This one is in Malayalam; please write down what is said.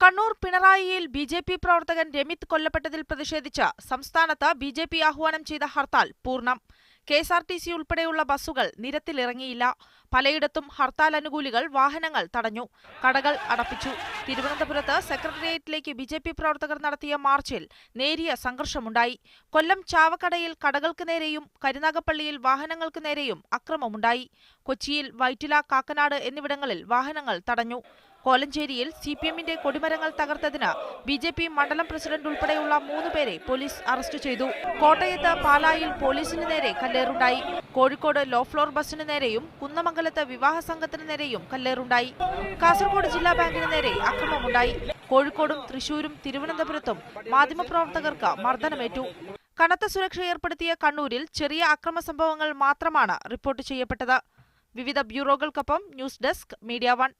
കണ്ണൂർ പിണറായിയിൽ ബിജെപി പ്രവർത്തകൻ രമിത് കൊല്ലപ്പെട്ടതിൽ പ്രതിഷേധിച്ച് സംസ്ഥാനത്ത് ബിജെപി ആഹ്വാനം ചെയ്ത ഹർത്താൽ പൂർണ്ണം. കെഎസ്ആർടിസി ഉൾപ്പെടെയുള്ള ബസ്സുകൾ നിരത്തിലിറങ്ങിയില്ല. പലയിടത്തും ഹർത്താൽ അനുകൂലികൾ വാഹനങ്ങൾ തടഞ്ഞു, കടകൾ അടപ്പിച്ചു. തിരുവനന്തപുരത്ത് സെക്രട്ടേറിയറ്റിലേക്ക് ബിജെപി പ്രവർത്തകർ നടത്തിയ മാർച്ചിൽ നേരിയ സംഘർഷമുണ്ടായി. കൊല്ലം ചാവക്കടയിൽ കടകൾക്ക് നേരെയും കരുനാഗപ്പള്ളിയിൽ വാഹനങ്ങൾക്ക് നേരെയും അക്രമമുണ്ടായി. കൊച്ചിയിൽ വൈറ്റില, കാക്കനാട് എന്നിവിടങ്ങളിൽ വാഹനങ്ങൾ തടഞ്ഞു. കോലഞ്ചേരിയിൽ സിപിഎമ്മിന്റെ കൊടിമരങ്ങൾ തകർത്തതിന് ബിജെപി മണ്ഡലം പ്രസിഡന്റ് ഉൾപ്പെടെയുള്ള 3 പേരെ പോലീസ് അറസ്റ്റ് ചെയ്തു. കോട്ടയത്ത് പാലായിൽ പോലീസിന് നേരെ കല്ലേറുണ്ടായി. കോഴിക്കോട് ലോ ഫ്ലോർ ബസിന് നേരെയും കുന്നമംഗലത്ത് വിവാഹ സംഘത്തിന് നേരെയും കല്ലേറുണ്ടായി. കാസർഗോഡ് ജില്ലാ ബാങ്കിന് നേരെ അക്രമമുണ്ടായി. കോഴിക്കോടും തൃശൂരും തിരുവനന്തപുരത്തും മാധ്യമപ്രവർത്തകർക്ക് മർദ്ദനമേറ്റു. കനത്ത സുരക്ഷ ഏർപ്പെടുത്തിയ കണ്ണൂരിൽ ചെറിയ അക്രമ സംഭവങ്ങൾ മാത്രമാണ് റിപ്പോർട്ട് ചെയ്യപ്പെട്ടത്. വിവിധ ബ്യൂറോകൾക്കൊപ്പം ന്യൂസ് ഡെസ്ക്, മീഡിയ 1.